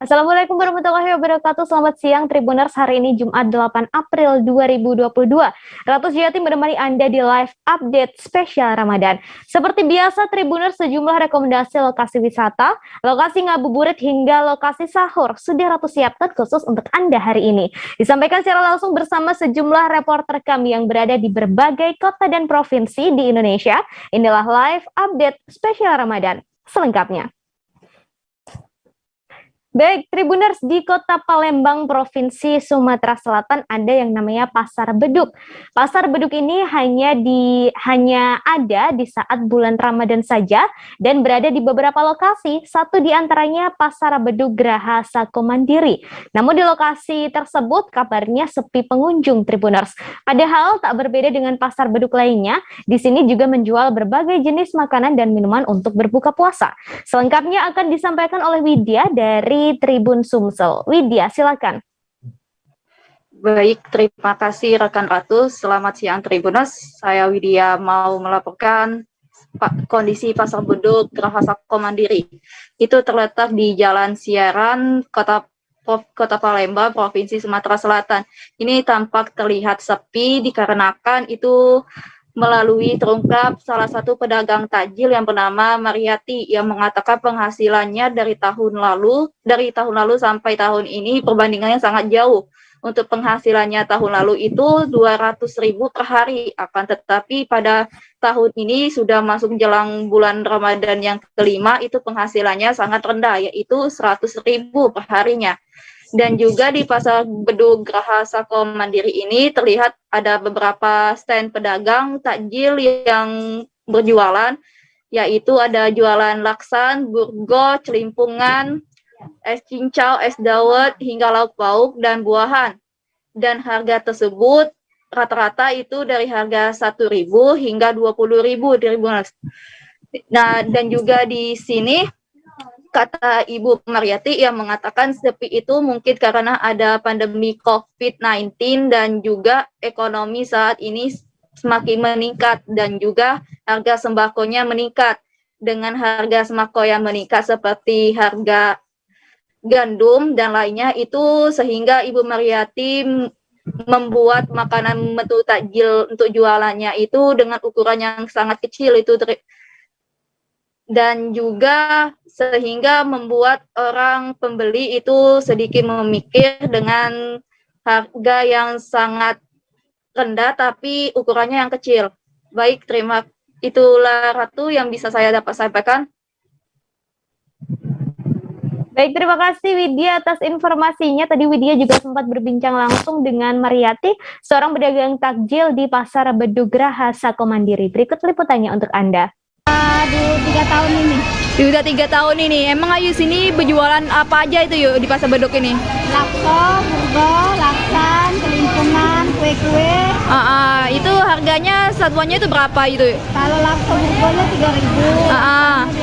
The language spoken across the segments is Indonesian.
Assalamualaikum warahmatullahi wabarakatuh. Selamat siang Tribuners. Hari ini Jumat 8 April 2022. Ratu Jayati menemani Anda di live update spesial Ramadan. Seperti biasa Tribuners, sejumlah rekomendasi lokasi wisata, lokasi ngabuburit hingga lokasi sahur sudah Ratu siapkan khusus untuk Anda hari ini. Disampaikan secara langsung bersama sejumlah reporter kami yang berada di berbagai kota dan provinsi di Indonesia. Inilah live update spesial Ramadan selengkapnya. Baik, Tribuners, di Kota Palembang, Provinsi Sumatera Selatan ada yang namanya Pasar Beduk. Pasar Beduk ini hanya ada di saat bulan Ramadan saja dan berada di beberapa lokasi. Satu di antaranya Pasar Beduk Geraha Sakomandiri. Namun di lokasi tersebut kabarnya sepi pengunjung, Tribuners. Padahal tak berbeda dengan pasar beduk lainnya, di sini juga menjual berbagai jenis makanan dan minuman untuk berbuka puasa. Selengkapnya akan disampaikan oleh Widya dari Tribun Sumsel. Widya, silakan. Baik, terima kasih rekan Ratu. Selamat siang Tribuners. Saya Widya mau melaporkan kondisi Pasar Beduk Geraha Sakomandiri. Itu terletak di Jalan Siaran, Kota Palembang, Provinsi Sumatera Selatan. Ini tampak terlihat sepi dikarenakan itu melalui terungkap salah satu pedagang takjil yang bernama Mariati yang mengatakan penghasilannya dari tahun lalu sampai tahun ini perbandingannya sangat jauh. Untuk penghasilannya tahun lalu itu 200.000 per hari, akan tetapi pada tahun ini sudah masuk jelang bulan Ramadan yang kelima, itu penghasilannya sangat rendah, yaitu 100.000 per harinya. Dan juga di Pasar Beduk Geraha Sakomandiri ini terlihat ada beberapa stand pedagang takjil yang berjualan, yaitu ada jualan laksan, burgo, celimpungan, es cincau, es dawet, hingga lauk pauk dan buahan. Dan harga tersebut rata-rata itu dari harga 1.000 hingga 20.000. Nah, dan juga di sini kata Ibu Mariati yang mengatakan sepi itu mungkin karena ada pandemi COVID-19 dan juga ekonomi saat ini semakin meningkat dan juga harga sembakonya meningkat. Dengan harga sembako yang meningkat seperti harga gandum dan lainnya itu sehingga Ibu Mariati membuat makanan menu takjil untuk jualannya itu dengan ukuran yang sangat kecil itu, dan juga sehingga membuat orang pembeli itu sedikit memikir dengan harga yang sangat rendah tapi ukurannya yang kecil. Baik, itulah Ratu yang bisa saya dapat sampaikan. Baik, terima kasih Widya atas informasinya. Tadi Widya juga sempat berbincang langsung dengan Mariati, seorang pedagang takjil di Pasar Beduk Geraha Sakomandiri. Berikut liputannya untuk Anda. Di 3 tahun ini. Sudah 3 tahun ini. Emang Ayu sini berjualan apa aja itu yuk di Pasar Beduk ini? Lakso, burgo, laksan, kelimpungan, kue-kue. Itu harganya satuannya itu berapa itu? Kalau lakso burgonya 3.000.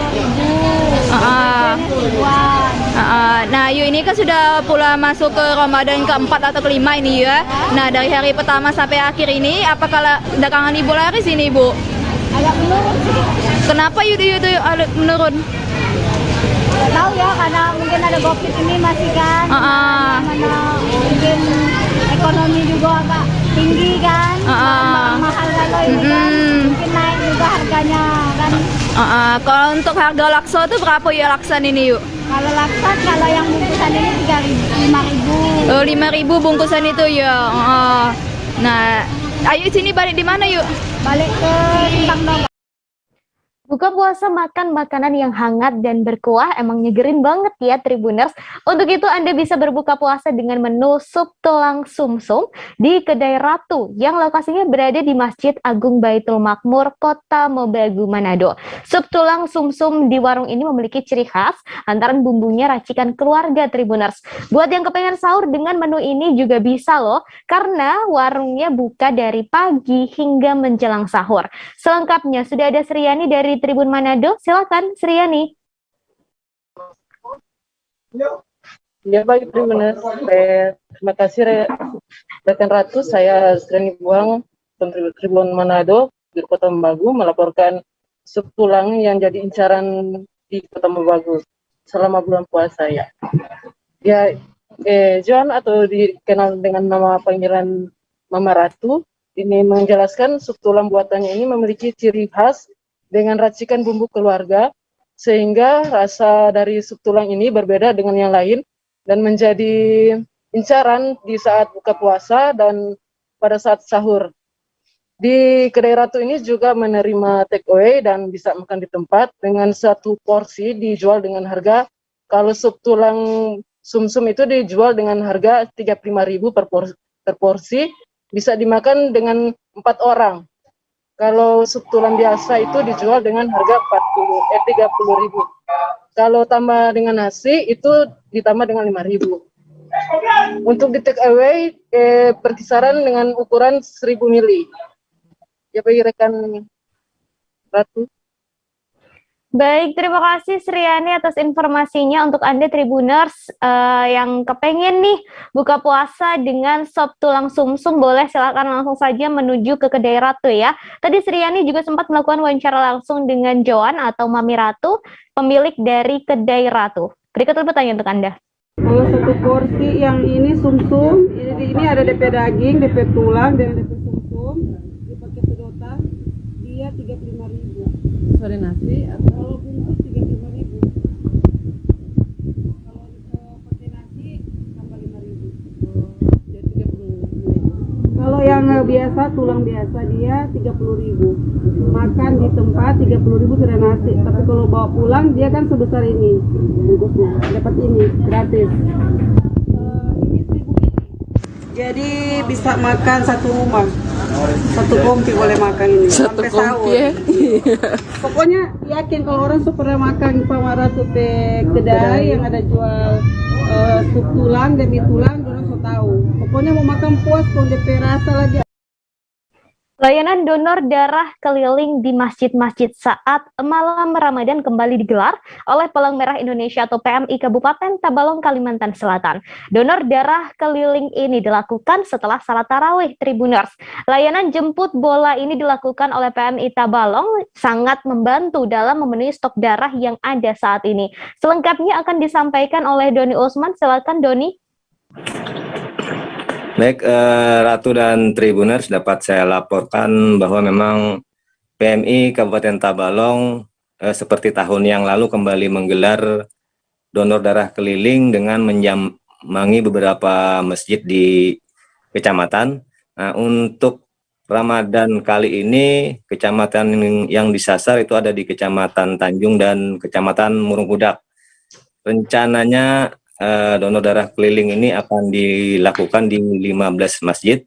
2.000. Nah, Ayu ini kan sudah pula masuk ke Ramadan keempat atau kelima ini ya. Nah, dari hari pertama sampai akhir ini, apakah dagangan Ibu laris ini, Bu? Agak menurun sih. Kenapa itu menurun? Nggak tahu ya, karena mungkin ada COVID ini masih kan. Mana mungkin ekonomi juga agak tinggi kan. Mahal kalau ini kan. Mungkin naik juga harganya kan. Kalau untuk harga lakso itu berapa ya laksan ini yuk? Kalau laksan, kalau yang bungkusan ini 5.000. Oh, 5.000 bungkusan itu ya. Nah, Ayu sini balik di mana yuk? Balik ke Simpang Dago. Buka puasa makan makanan yang hangat dan berkuah emang nyegerin banget ya Tribuners. Untuk itu Anda bisa berbuka puasa dengan menu sup tulang sumsum di Kedai Ratu yang lokasinya berada di Masjid Agung Baitul Makmur, Kota Mobagu, Manado. Sup tulang sumsum di warung ini memiliki ciri khas lantaran bumbunya racikan keluarga Tribuners. Buat yang kepengen sahur dengan menu ini juga bisa loh, karena warungnya buka dari pagi hingga menjelang sahur. Selengkapnya sudah ada Sriani dari Tribun Manado, silakan Sriani. Ya baik Tribuners, terima kasih rekan Ratu. Saya Sriani Buang, Tribun Manado di Kota Mobagu melaporkan sup tulang yang jadi incaran di Kota Mobagu selama bulan puasa ya. Ya, Joan atau dikenal dengan nama panggilan Mama Ratu ini menjelaskan sup tulang buatannya ini memiliki ciri khas dengan racikan bumbu keluarga, sehingga rasa dari sup tulang ini berbeda dengan yang lain dan menjadi incaran di saat buka puasa dan pada saat sahur. Di kedai Ratu ini juga menerima take away dan bisa makan di tempat dengan satu porsi dijual dengan harga, kalau sup tulang sumsum itu dijual dengan harga 35.000 per porsi, bisa dimakan dengan 4 orang. Kalau sup tulang biasa itu dijual dengan harga 30.000. Kalau tambah dengan nasi itu ditambah dengan 5.000. Untuk di take away perkisaran dengan ukuran 1000 mili. Ya, bagi rekan Ratu. Baik, terima kasih Sriani atas informasinya. Untuk Anda Tribuners yang kepengen nih buka puasa dengan sop tulang sumsum, boleh silakan langsung saja menuju ke kedai Ratu ya. Tadi Sriani juga sempat melakukan wawancara langsung dengan Joan atau Mami Ratu, pemilik dari kedai Ratu. Berikut pertanyaan untuk Anda. Kalau satu porsi yang ini sumsum, ini ada DP daging, DP tulang, dan DP sumsum, dipakai sedotan, dia 35.000. Sore nasi atau bungkus 35.000. Kalau pakai nasi tambah 5.000. Jadi 30.000. Kalau yang biasa tulang biasa dia 30.000. Makan di tempat 30.000 sudah nasi. Tapi kalau bawa pulang dia kan sebesar ini bungkusnya. Dapat ini gratis. Ini 1.000. Jadi bisa makan satu rumah. Satu kompi boleh makan ini sampai sahur. Pokoknya yakin kalau orang pernah makan Mama Ratu pe kedai yang ada jual sup tulang dan mie tulang, orang so tahu. Pokoknya mau makan puas kalau DP rasa lagi. Layanan donor darah keliling di masjid-masjid saat malam Ramadan kembali digelar oleh Palang Merah Indonesia atau PMI Kabupaten Tabalong, Kalimantan Selatan. Donor darah keliling ini dilakukan setelah salat tarawih Tribuners. Layanan jemput bola ini dilakukan oleh PMI Tabalong sangat membantu dalam memenuhi stok darah yang ada saat ini. Selengkapnya akan disampaikan oleh Doni Usman. Silakan Doni. Baik, Ratu dan Tribuners, dapat saya laporkan bahwa memang PMI Kabupaten Tabalong seperti tahun yang lalu kembali menggelar donor darah keliling dengan menjambangi beberapa masjid di kecamatan. Nah, untuk Ramadan kali ini, kecamatan yang disasar itu ada di Kecamatan Tanjung dan Kecamatan Murungkudak. Rencananya donor darah keliling ini akan dilakukan di 15 masjid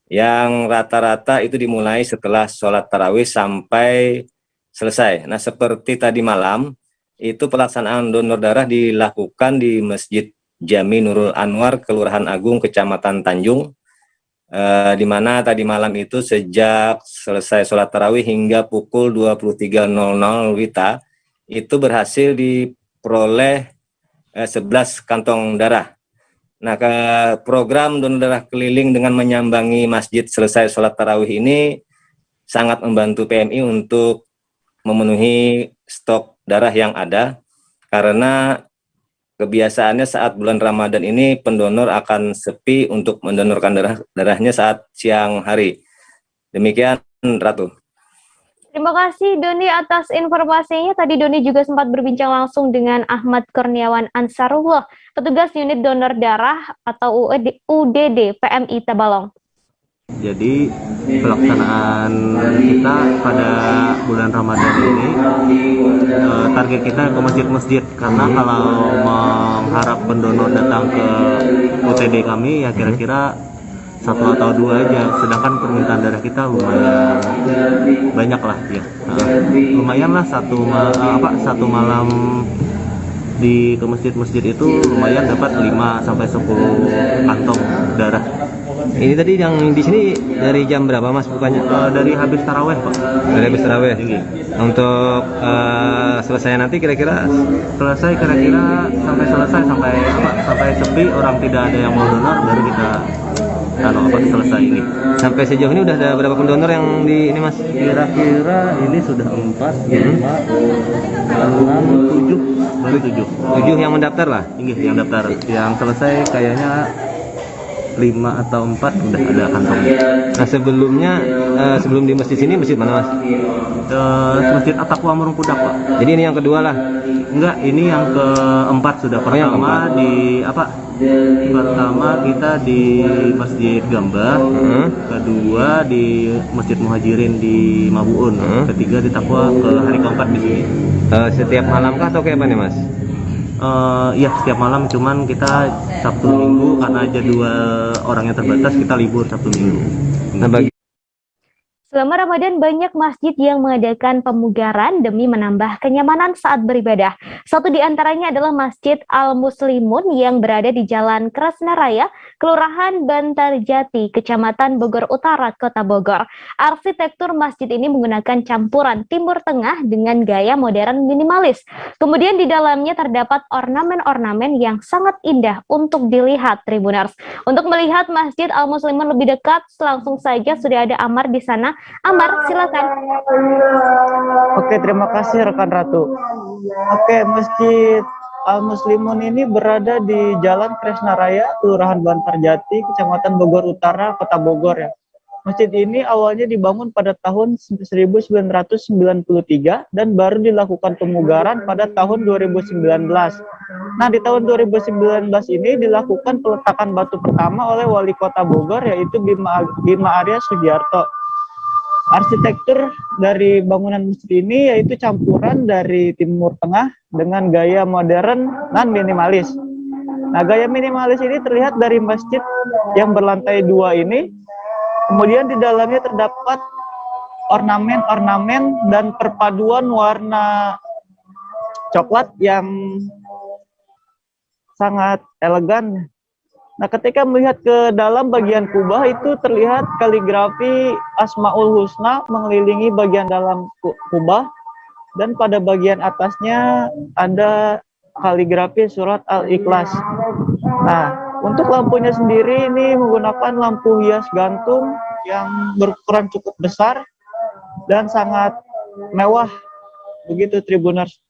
yang rata-rata itu dimulai setelah sholat tarawih sampai selesai. Nah, seperti tadi malam itu pelaksanaan donor darah dilakukan di Masjid Jami Nurul Anwar, Kelurahan Agung, Kecamatan Tanjung, di mana tadi malam itu sejak selesai sholat tarawih hingga pukul 23.00 WITA itu berhasil diperoleh 11 kantong darah. Nah, ke program donor darah keliling dengan menyambangi masjid selesai sholat tarawih ini sangat membantu PMI untuk memenuhi stok darah yang ada, karena kebiasaannya saat bulan Ramadan ini pendonor akan sepi untuk mendonorkan darahnya saat siang hari. Demikian, Ratu. Terima kasih Doni atas informasinya. Tadi Doni juga sempat berbincang langsung dengan Ahmad Kurniawan Ansarullah, petugas unit donor darah atau UDD PMI Tabalong. Jadi pelaksanaan kita pada bulan Ramadan ini target kita ke masjid-masjid, karena kalau mengharap pendonor datang ke UTD kami ya kira-kira 1 atau 2 aja, sedangkan permintaan darah kita lumayan banyak lah ya. Lumayan lah satu malam di ke masjid-masjid itu lumayan dapat 5 sampai 10 kantong darah. Ini tadi yang di sini dari jam berapa Mas bukanya? Dari habis taraweh Pak. Dari habis taraweh. Tinggi. Untuk selesai nanti kira-kira Selesai kira-kira sampai sepi, orang tidak ada yang mau donor, baru kita selesai ini. Sampai sejauh ini udah ada berapa pendonor yang di ini Mas? Kira-kira ini sudah 4, 5, 6, 7 baru 7. 7 yang mendaftar lah. Inggih, yang daftar. Yang selesai kayaknya 5 atau 4 udah ada kantongnya. Nah sebelumnya sebelum di masjid sini masjid mana mas? Masjid At-Taqwa Murungkudak, Pak. Jadi ini yang kedua lah. Enggak, ini yang keempat sudah. yang Pertama keempat. di apa? Pertama kita di Masjid Gamba, kedua di Masjid Muhajirin di Mabuun, ketiga di Taqwa, ke hari keempat di sini. Setiap malam kah atau kayak apa nih mas? Iya, setiap malam, cuman kita Sabtu Minggu karena jadwal orangnya terbatas, kita libur Sabtu Minggu. Nah bagi Selama Ramadan, banyak masjid yang mengadakan pemugaran demi menambah kenyamanan saat beribadah. Satu di antaranya adalah Masjid Al-Muslimun yang berada di Jalan Kresnaraya, Kelurahan Bantarjati, Kecamatan Bogor Utara, Kota Bogor. Arsitektur masjid ini menggunakan campuran Timur Tengah dengan gaya modern minimalis. Kemudian di dalamnya terdapat ornamen-ornamen yang sangat indah untuk dilihat, Tribuners. Untuk melihat Masjid Al-Muslimun lebih dekat, langsung saja sudah ada Amar di sana. Amar, silakan. Oke, terima kasih rekan Ratu. Oke, Masjid Al-Muslimun ini berada di Jalan Kresnaraya, Kelurahan Bantarjati, Kecamatan Bogor Utara, Kota Bogor ya. Masjid ini awalnya dibangun pada tahun 1993 dan baru dilakukan pemugaran pada tahun 2019. Nah, di tahun 2019 ini dilakukan peletakan batu pertama oleh Wali Kota Bogor, yaitu Bima Arya Sugiarto. Arsitektur dari bangunan masjid ini yaitu campuran dari Timur Tengah dengan gaya modern dan minimalis. Nah, gaya minimalis ini terlihat dari masjid yang berlantai 2 ini. Kemudian di dalamnya terdapat ornamen-ornamen dan perpaduan warna coklat yang sangat elegan. Nah, ketika melihat ke dalam bagian kubah itu terlihat kaligrafi Asmaul Husna mengelilingi bagian dalam kubah, dan pada bagian atasnya ada kaligrafi surat Al-Ikhlas. Nah, untuk lampunya sendiri ini menggunakan lampu hias gantung yang berukuran cukup besar dan sangat mewah. Begitu, Tribuners.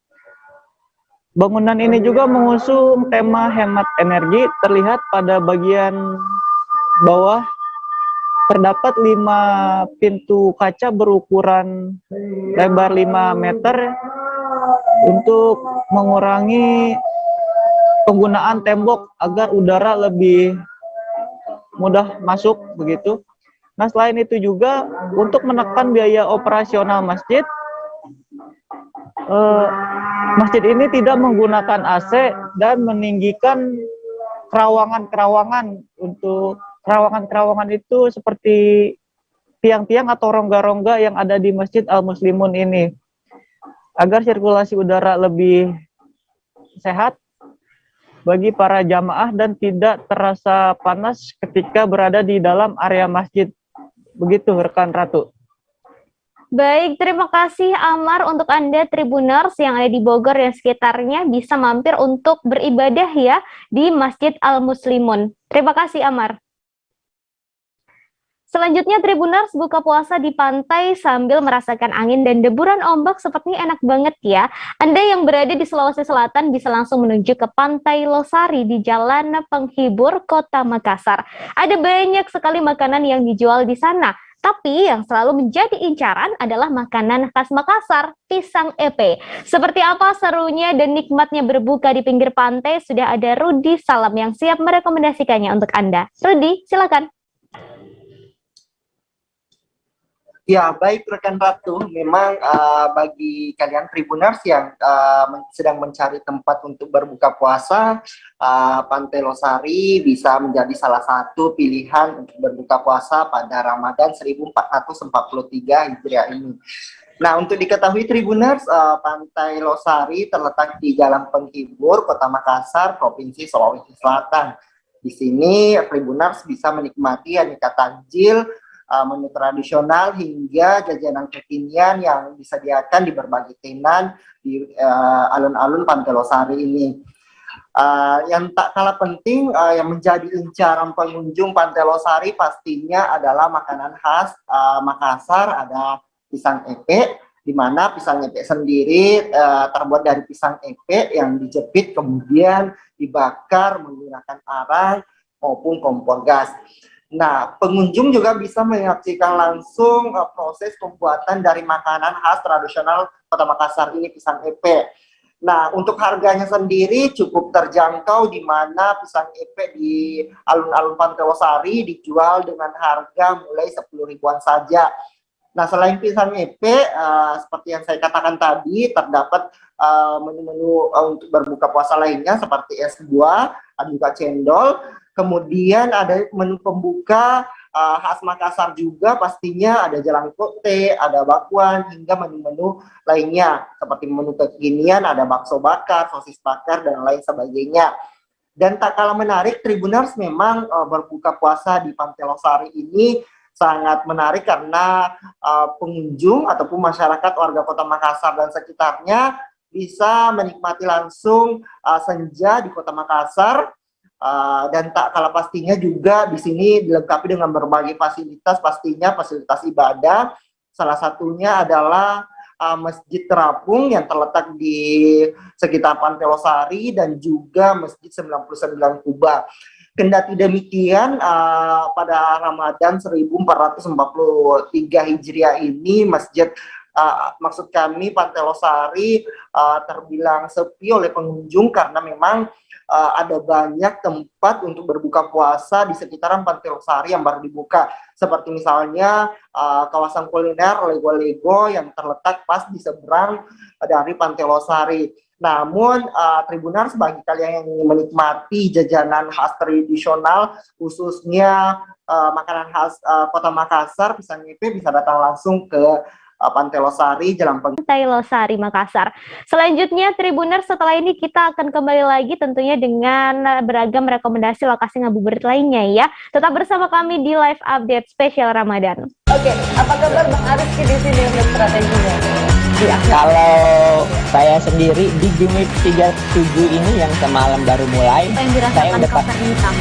Bangunan ini juga mengusung tema hemat energi. Terlihat pada bagian bawah terdapat 5 pintu kaca berukuran lebar 5 meter untuk mengurangi penggunaan tembok agar udara lebih mudah masuk begitu. Nah, selain itu juga untuk menekan biaya operasional masjid, masjid ini tidak menggunakan AC dan meninggikan kerawangan-kerawangan. Untuk kerawangan-kerawangan itu seperti tiang-tiang atau rongga-rongga yang ada di Masjid Al-Muslimun ini, agar sirkulasi udara lebih sehat bagi para jamaah dan tidak terasa panas ketika berada di dalam area masjid. Begitu, rekan Ratu. Baik, terima kasih Amar. Untuk Anda Tribuners yang ada di Bogor dan sekitarnya bisa mampir untuk beribadah ya di Masjid Al-Muslimun. Terima kasih Amar. Selanjutnya Tribuners buka puasa di pantai sambil merasakan angin dan deburan ombak sepertinya enak banget ya. Anda yang berada di Sulawesi Selatan bisa langsung menuju ke Pantai Losari di Jalan Penghibur, Kota Makassar. Ada banyak sekali makanan yang dijual di sana. Tapi yang selalu menjadi incaran adalah makanan khas Makassar, pisang epe. Seperti apa serunya dan nikmatnya berbuka di pinggir pantai, sudah ada Rudi Salam yang siap merekomendasikannya untuk Anda. Rudi, silakan. Ya, baik rekan Ratu, memang bagi kalian Tribuners yang sedang mencari tempat untuk berbuka puasa, Pantai Losari bisa menjadi salah satu pilihan untuk berbuka puasa pada Ramadan 1443 Hijriah ini. Nah, untuk diketahui Tribuners, Pantai Losari terletak di Jalan Penghibur, Kota Makassar, Provinsi Sulawesi Selatan. Di sini Tribuners bisa menikmati aneka takjil, menu tradisional hingga jajanan kekinian yang disediakan di berbagai tenan di alun-alun Pantai Losari ini. Yang tak kalah penting yang menjadi incaran pengunjung Pantai Losari pastinya adalah makanan khas Makassar, ada pisang epe di mana pisang epe sendiri terbuat dari pisang epe yang dijepit kemudian dibakar menggunakan arang maupun kompor gas. Nah, pengunjung juga bisa menyaksikan langsung proses pembuatan dari makanan khas tradisional Kota Makassar ini, pisang epe. Nah, untuk harganya sendiri cukup terjangkau, di mana pisang epe di alun-alun Pantai Losari dijual dengan harga mulai 10 ribuan saja. Nah, selain pisang epe, seperti yang saya katakan tadi, terdapat menu-menu untuk berbuka puasa lainnya seperti es buah, ada juga cendol. Kemudian ada menu pembuka khas Makassar juga, pastinya ada jalangkote, ada bakwan, hingga menu-menu lainnya. Seperti menu kekinian, ada bakso bakar, sosis bakar, dan lain sebagainya. Dan tak kalah menarik, Tribuners, memang berbuka puasa di Pantai Losari ini sangat menarik karena pengunjung ataupun masyarakat warga Kota Makassar dan sekitarnya bisa menikmati langsung senja di Kota Makassar. Dan tak kalah pastinya juga di sini dilengkapi dengan berbagai fasilitas, pastinya fasilitas ibadah. Salah satunya adalah Masjid Terapung yang terletak di sekitar Pantai Losari dan juga Masjid 99 Kuba. Kendati demikian, pada Ramadan 1443 Hijriah ini masjid maksud kami Pantai Losari terbilang sepi oleh pengunjung karena memang ada banyak tempat untuk berbuka puasa di sekitaran Pantai Losari yang baru dibuka, seperti misalnya kawasan kuliner Lego-Lego yang terletak pas di seberang dari Pantai Losari. Namun Tribuners, bagi kalian yang ingin menikmati jajanan khas tradisional, khususnya makanan khas Kota Makassar, pisang epe, bisa datang langsung ke Pantai Losari, Jalan Pantai Losari, Makassar. Selanjutnya, Tribuners, setelah ini kita akan kembali lagi tentunya dengan beragam rekomendasi lokasi ngabuburit lainnya ya. Tetap bersama kami di live update spesial Ramadan. Oke, apa kabar Bang Ariski di sini untuk strateginya? Ya, kalau saya sendiri di Gimik 37 ini yang semalam baru mulai, saya udah hitam.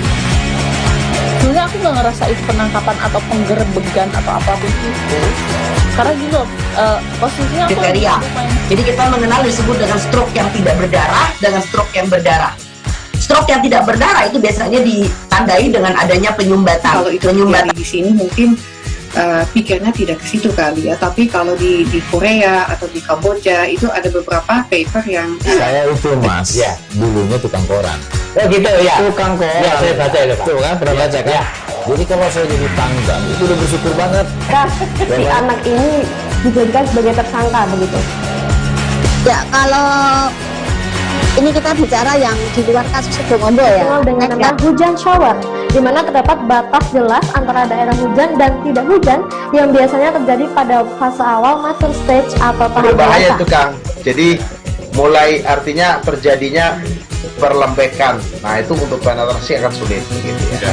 Sebenarnya aku nggak ngerasa itu penangkapan atau penggerbegan atau apapun itu, karena gini loh, posisinya aku kriteria. Jadi kita mengenal disebut dengan stroke yang tidak berdarah dengan stroke yang berdarah. Stroke yang tidak berdarah itu biasanya ditandai dengan adanya penyumbatan. Kalau itu penyumbatan di sini mungkin pikirnya tidak ke situ kali ya, tapi kalau di Korea atau di Kamboja itu ada beberapa paper yang saya itu mas, ya dulunya tukang koran. Oh gitu ya, Tukang koran. Ya, saya baca itu Pak. Tuh kan, pernah baca kan? Ya. Jadi kalau saya jadi tanggang itu udah bersyukur banget. Si anak ini dijadikan sebagai tersangka begitu. Ya, kalau ini kita bicara yang di luar kasus Situbondo ya. Dengan nama hujan shower, di mana terdapat batas jelas antara daerah hujan dan tidak hujan yang biasanya terjadi pada fase awal mature stage atau tahap berbahaya dewasa. tuh Kang. Jadi mulai artinya terjadinya perlembekan. Nah itu untuk penetrasi akan sulit gitu ya.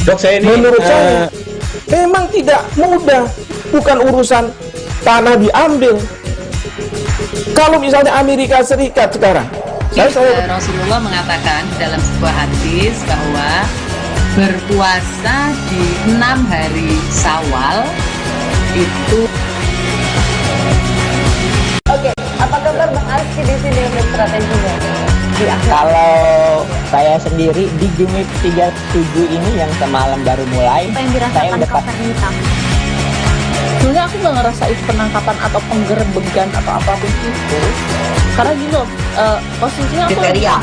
Dok, saya ini menurut saya memang tidak mudah, bukan urusan tanah diambil. Kalau misalnya Amerika Serikat sekarang, Rasulullah mengatakan dalam sebuah hadis bahwa berpuasa di 6 hari Syawal itu. Oke, apa kabar Bang Ariski di sini untuk strateginya? Kalau saya sendiri di Gimik 37 ini yang semalam baru mulai, saya udah hitam. Sebenarnya aku nggak ngerasa itu penangkapan atau penggerbegan atau apapun itu, karena gini loh, posisinya aku kriteria.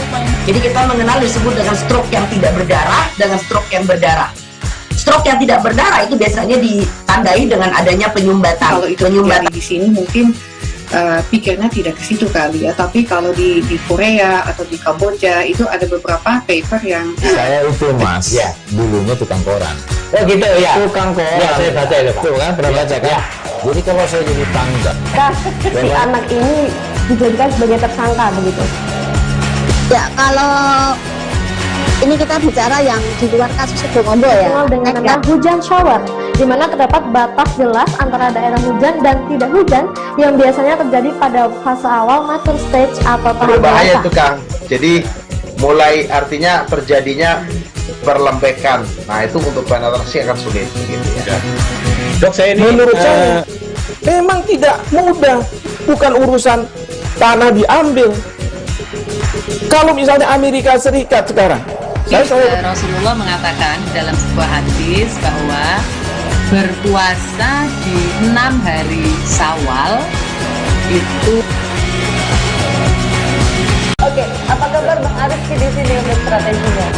Jadi kita mengenal disebut dengan stroke yang tidak berdarah dengan stroke yang berdarah. Stroke yang tidak berdarah itu biasanya ditandai dengan adanya penyumbatan. Kalau itu penyumbatan di sini mungkin pikirnya tidak ke situ kali ya, tapi kalau di Korea atau di Kamboja itu ada beberapa paper yang saya itu mas, ya dulunya tukang koran. Oh gitu ya, Tukang koran. Ya, saya baca itu Pak. Tuh kan, pernah baca kan? Ya. Jadi kalau saya jadi tanggang, Si anak ini dijadikan sebagai tersangka begitu. Ya, kalau ini kita bicara yang di luar kasus Situbondo ya. Dengan nama hujan shower, di mana terdapat batas jelas antara daerah hujan dan tidak hujan yang biasanya terjadi pada fase awal mature stage atau tahap Berbahaya dewasa. tuh Kang. Jadi mulai artinya terjadinya perlembekan. Nah itu untuk penetrasi akan sulit gitu ya. Dok, saya ini menurut saya memang tidak mudah, bukan urusan tanah diambil. Kalau misalnya Amerika Serikat sekarang, Rasulullah mengatakan dalam sebuah hadis bahwa berpuasa di 6 hari Syawal itu. Oke, apa kabar Bang Arif di sini untuk strateginya?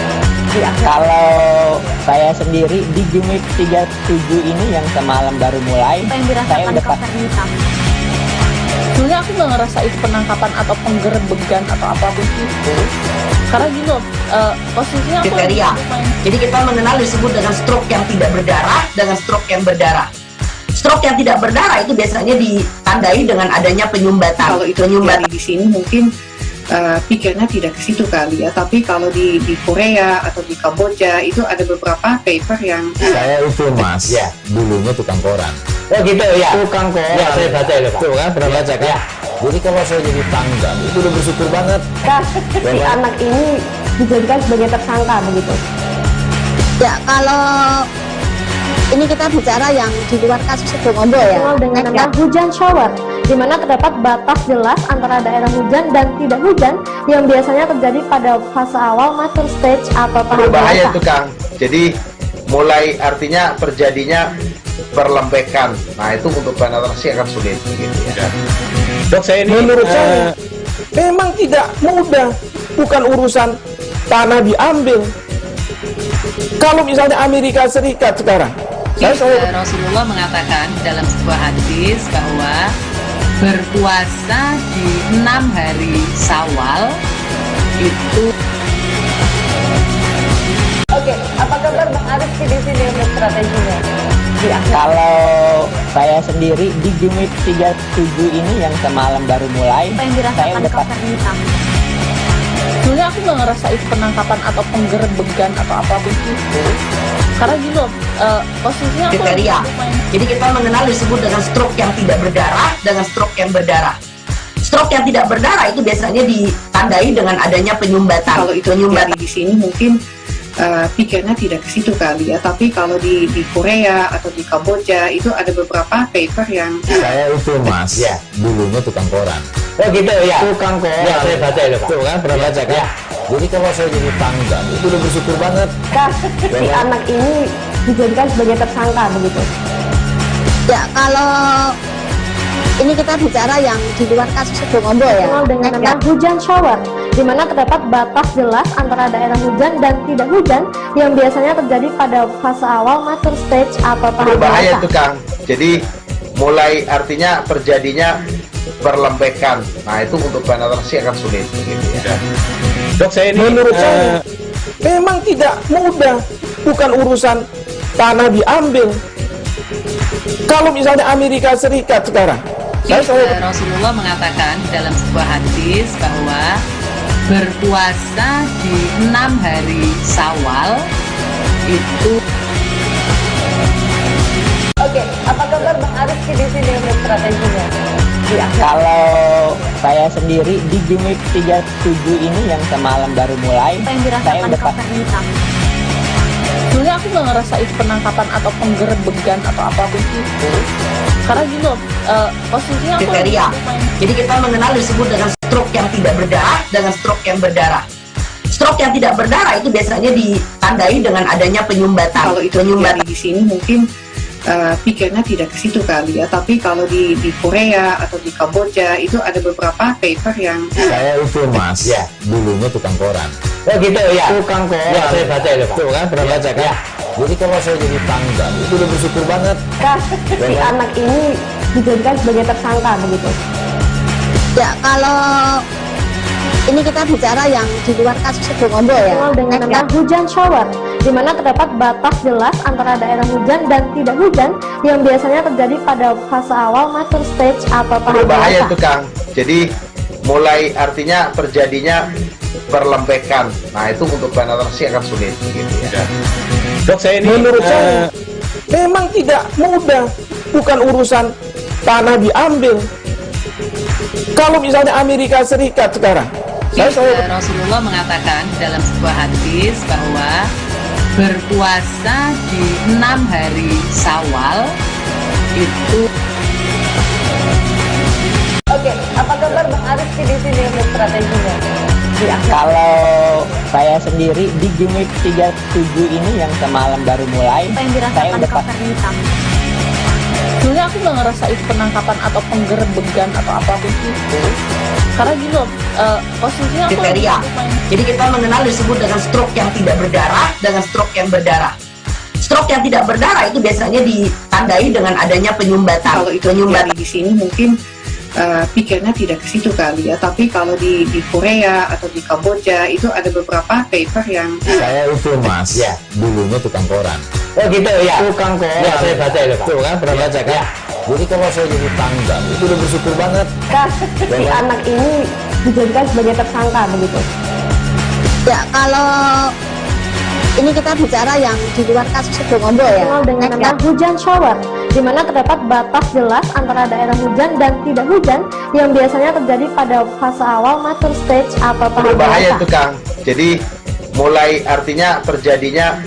Kalau saya sendiri di Jumit 37 ini yang semalam baru mulai, saya udah Sebenarnya aku nggak ngerasa itu penangkapan atau penggerebegan atau apapun itu, karena gini loh, posisinya aku kriteria. Jadi kita mengenal disebut dengan stroke yang tidak berdarah dengan stroke yang berdarah. Stroke yang tidak berdarah itu biasanya ditandai dengan adanya penyumbatan. Kalau itu penyumbatan di sini mungkin pikirnya tidak ke situ kali ya, tapi kalau di Korea atau di Kamboja itu ada beberapa paper yang saya itu mas, ya dulunya tukang koran. Oh gitu ya, tukang koran. Ya saya baca ya Pak. Tuh kan pernah baca kan? Ya. Jadi kalau saya jadi tanggal itu udah bersyukur banget. Si anak ini dijadikan sebagai tersangka begitu. Ya kalau ini kita bicara yang di luar kasus Sibolga ya. Dengan nama hujan shower, di mana terdapat batas jelas antara daerah hujan dan tidak hujan yang biasanya terjadi pada fase awal mature stage atau tahap berbahaya dewasa. itu Kang. Jadi mulai artinya terjadinya perlembekan. Nah itu untuk penetrasi akan sulit gitu ya. Dok, saya ini menurut saya memang tidak mudah, bukan urusan tanah diambil. Kalau misalnya Amerika Serikat sekarang, Rasulullah mengatakan dalam sebuah hadis bahwa berpuasa di 6 hari Syawal itu. Oke, apa kabar Bang Arif di sini untuk strateginya? Kalau saya sendiri di Jumit 37 ini yang semalam baru mulai, saya udah sebenarnya aku nggak ngerasa itu penangkapan atau penggerebegan atau apapun itu, karena gini loh, posisinya aku kriteria. Jadi kita mengenal disebut dengan stroke yang tidak berdarah dengan stroke yang berdarah. Stroke yang tidak berdarah itu biasanya ditandai dengan adanya penyumbatan. Kalau itu penyumbatan di sini mungkin pikirnya tidak ke situ kali ya, tapi kalau di Korea atau di Kamboja itu ada beberapa paper yang saya itu mas, ya dulunya tukang koran. Oh gitu ya, tukang koran. Ya saya baca ya Pak. Tuh kan pernah baca kan? Ya. Jadi kalau saya jadi tanggal itu udah bersyukur banget. Si anak ini dijadikan sebagai tersangka begitu. Ya kalau ini kita bicara yang di luar kasus Sibolga ya. Dengan nama hujan shower, di mana terdapat batas jelas antara daerah hujan dan tidak hujan yang biasanya terjadi pada fase awal mature stage atau tahap berbahaya dewasa. itu Kang. Jadi mulai artinya terjadinya perlembekan. Nah itu untuk penetrasi akan sulit gitu ya. Dok, saya ini menurut saya memang tidak mudah, bukan urusan tanah diambil. Kalau misalnya Amerika Serikat sekarang, Rasulullah mengatakan dalam sebuah hadis bahwa berpuasa di 6 hari Syawal itu. Oke, apa kabar Bang Arif di sini untuk strateginya? Kalau saya sendiri di Jumit 37 ini yang semalam baru mulai, saya udah sebenarnya aku nggak ngerasa itu penangkapan atau penggerebegan atau apapun itu, karena gini loh, posisinya aku kriteria. Jadi kita mengenal disebut dengan stroke yang tidak berdarah dengan stroke yang berdarah. Stroke yang tidak berdarah itu biasanya ditandai dengan adanya penyumbatan. Kalau itu penyumbatan di sini mungkin pikirnya tidak ke situ kali ya, tapi kalau di Korea atau di Kamboja itu ada beberapa paper yang saya itu mas, ya dulunya tukang koran. Oh gitu ya, tukang koran. Ya saya baca ya Pak. Tuh kan pernah baca kan? Ya. Jadi kalau saya jadi tanggal itu udah bersyukur banget. Si anak ini dijadikan sebagai tersangka begitu. Ya kalau ini kita bicara yang di luar kasus Sibolga ya. Dengan nama hujan shower, di mana terdapat batas jelas antara daerah hujan dan tidak hujan yang biasanya terjadi pada fase awal mature stage atau tahap berbahaya dewasa. itu Kang. Jadi mulai artinya terjadinya perlembekan. Nah itu untuk penetrasi akan sulit gitu ya. Dok, saya ini menurut saya memang tidak mudah, bukan urusan tanah diambil. Kalau misalnya Amerika Serikat sekarang, Rasulullah mengatakan dalam sebuah hadis bahwa berpuasa di 6 hari Syawal itu. sih di sini untuk strateginya? Kalau saya sendiri di Gimik 37 ini yang semalam baru mulai, Apa yang saya dirasakan udah Coker hitam? Sebenarnya aku nggak ngerasain penangkapan atau penggerebegan atau apapun itu. Karena gini loh, posisinya aku Kriteria. Jadi kita mengenal disebut dengan stroke yang tidak berdarah dengan stroke yang berdarah. Stroke yang tidak berdarah itu biasanya ditandai dengan adanya penyumbatan. Kalau itu terjadi di sini mungkin pikirnya tidak ke situ kali ya, tapi kalau di Korea atau di Kamboja itu ada beberapa paper yang Saya itu mas, ya dulunya tukang koran. Oh gitu ya. Tukang koran. Ya saya baca itu pak. Tuh kan pernah baca kan? Ya. Jadi kalau saya jadi tanggal itu udah bersyukur banget. Si anak ini dijadikan sebagai tersangka begitu. Ya, kalau ini kita bicara yang di luar kasus Situbondo ya. Dikenal dengan nama hujan shower, di mana terdapat batas jelas antara daerah hujan dan tidak hujan yang biasanya terjadi pada fase awal mature stage atau tahap Berbahaya dewasa. itu Kang. Jadi mulai artinya terjadinya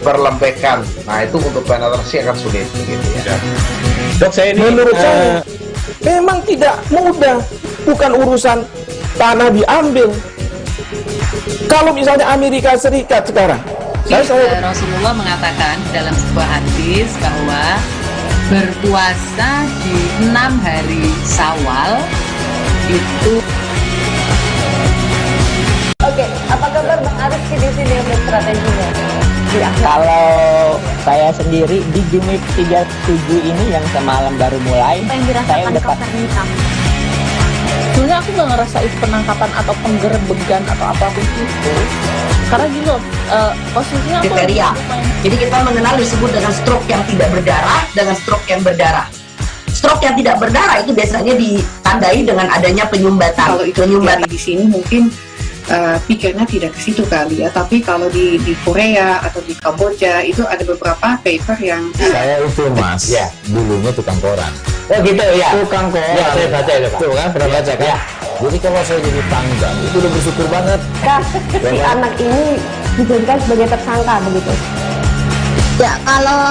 perlembekan. Nah itu untuk penetrasi akan sulit gitu ya. Dok, saya ini menurut saya memang tidak mudah, bukan urusan tanah diambil. Kalau misalnya Amerika Serikat sekarang, Rasulullah mengatakan dalam sebuah hadis bahwa berpuasa di 6 hari Syawal itu. Oke, apa kabar Bang Arif sih di sini untuk strateginya? Kalau saya sendiri di Gimik 37 ini yang semalam baru mulai, Apa yang saya dirasakan udah Coker hitam? sebenarnya aku nggak ngerasain penangkapan atau penggerebegan atau apapun itu. Karena gini loh, posisinya aku Kriteria. Jadi kita mengenal disebut dengan stroke yang tidak berdarah dengan stroke yang berdarah. Stroke yang tidak berdarah itu biasanya ditandai dengan adanya penyumbatan. kalau itu terjadi di sini mungkin pikirnya tidak ke situ kali ya, tapi kalau di Korea atau di Kamboja itu ada beberapa paper yang Saya itu mas, ya dulunya tukang koran. Oh gitu ya. Tukang koran. Ya saya baca itu pak. Tuh kan pernah baca kan? Ya. Jadi kalau saya jadi tanggal itu udah bersyukur banget. Si anak ini dijadikan sebagai tersangka begitu. Ya, kalau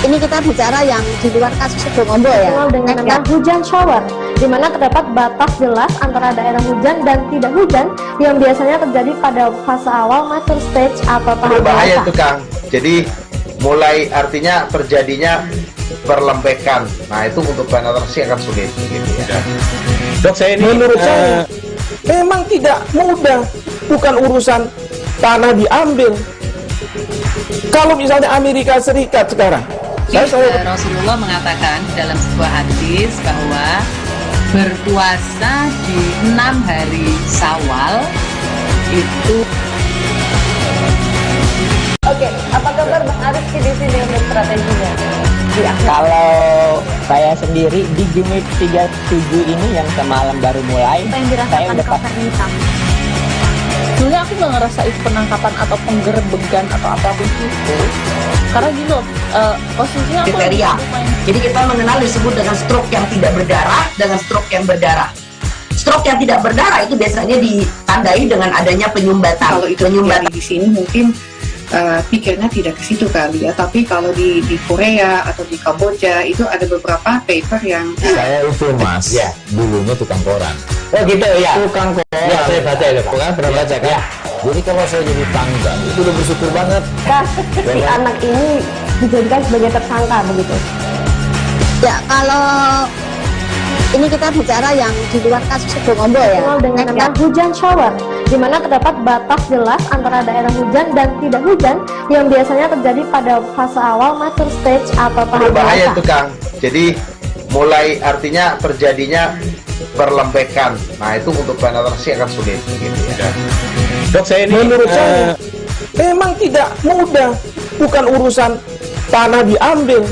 ini kita bicara yang di luar kasus Situbondo ya. Dikenal dengan nama hujan shower, di mana terdapat batas jelas antara daerah hujan dan tidak hujan yang biasanya terjadi pada fase awal mature stage atau tahap Berbahaya dewasa. itu Kang. Jadi mulai artinya terjadinya perlembekan. Nah itu untuk penetrasi akan sulit gitu ya. Dok, saya ini menurut saya memang tidak mudah, bukan urusan tanah diambil. Kalau misalnya Amerika Serikat sekarang, Rasulullah mengatakan dalam sebuah hadis bahwa berpuasa di 6 hari Syawal itu. Oke, apa kabar Bang Arif sih di sini untuk strateginya? Kalau saya sendiri di Gimik 37 ini yang semalam baru mulai, Apa yang saya dirasakan udah Coker hitam? sebenarnya aku nggak ngerasain penangkapan atau penggerebegan atau apapun itu. Karena gini loh, posisinya aku Kriteria. Jadi kita mengenal disebut dengan stroke yang tidak berdarah dengan stroke yang berdarah. Stroke yang tidak berdarah itu biasanya ditandai dengan adanya penyumbatan. kalau itu terjadi di sini mungkin pikirnya tidak ke situ kali ya, tapi kalau di Korea atau di Kamboja itu ada beberapa paper yang Saya itu mas, ya dulunya tukang koran. Oh gitu ya. Tukang koran. Ya saya baca itu pak. Tuh kan pernah baca kan? Ya. Jadi kalau saya jadi tanggal itu udah bersyukur banget. Si anak ini dijadikan sebagai tersangka begitu. Ya, kalau ini kita bicara yang di luar kasus Situbondo ya. Dikenal dengan nama hujan shower, di mana terdapat batas jelas antara daerah hujan dan tidak hujan yang biasanya terjadi pada fase awal mature stage atau tahap Berbahaya dewasa. itu Kang. Jadi mulai artinya terjadinya perlembekan. Nah itu untuk penetrasi akan sulit gitu ya. Dok, saya ini menurut saya memang tidak mudah, bukan urusan tanah diambil.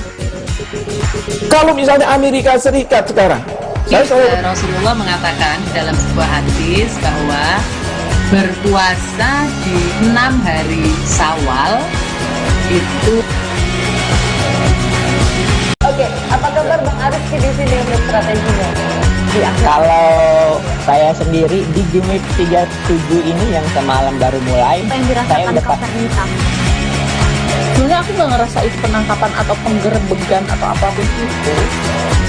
Kalau misalnya Amerika Serikat sekarang, Rasulullah mengatakan dalam sebuah hadis bahwa berpuasa di 6 hari Syawal itu. Oke, apa kabar Bang Arif sih di sini untuk strateginya? Kalau saya sendiri di Gimik 37 ini yang semalam baru mulai, Apa yang saya dirasakan udah Coker hitam? Sebenarnya aku nggak ngerasa itu penangkapan atau penggerebegan atau apapun itu.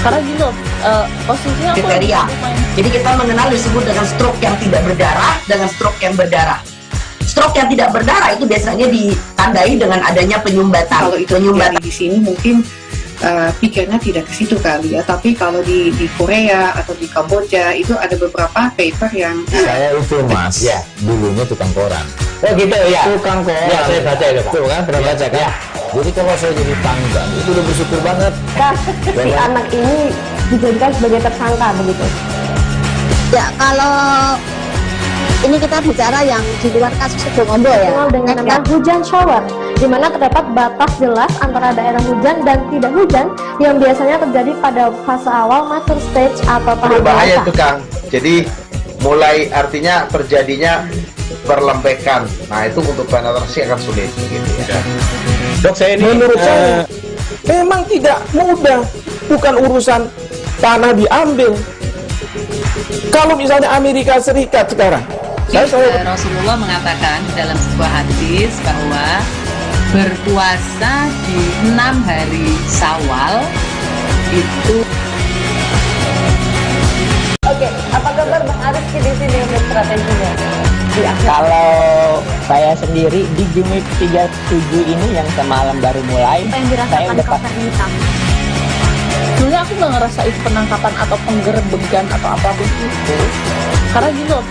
Karena gini loh, posisinya aku kriteria. Jadi kita mengenal disebut dengan stroke yang tidak berdarah dengan stroke yang berdarah. Stroke yang tidak berdarah itu biasanya ditandai dengan adanya penyumbatan. Kalau itu terjadi di sini mungkin pikirnya tidak ke situ kali ya, tapi kalau di Korea atau di Kamboja itu ada beberapa paper yang Saya itu mas, ya dulunya tukang koran. Oh gitu ya. Tukang koran. Ya saya baca itu pak. Tuh kan pernah baca kan? Ya. Jadi kalau saya jadi tanggal itu udah bersyukur banget. Si anak ini dijadikan sebagai tersangka begitu. Ya kalau ini kita bicara yang di luar kasus Situbondo ya. Dikenal dengan nama hujan shower, di mana terdapat batas jelas antara daerah hujan dan tidak hujan yang biasanya terjadi pada fase awal mature stage atau tahap Berbahaya dewasa. itu Kang. Jadi mulai artinya terjadinya perlembekan. Nah itu untuk penetrasi akan sulit gitu ya. Dok, saya ini menurut saya memang tidak mudah, bukan urusan tanah diambil. Kalau misalnya Amerika Serikat sekarang, Rasulullah mengatakan dalam sebuah hadis bahwa berpuasa di 6 hari Syawal itu. Oke, apa kabar Bang Aris di sini untuk strateginya? Kalau saya sendiri di Jumit 37 ini yang semalam baru mulai, Apa yang saya dirasakan udah kawasan hitam? Sebenarnya aku nggak ngerasa itu penangkapan atau penggerebegan atau apapun itu. Karena gini loh,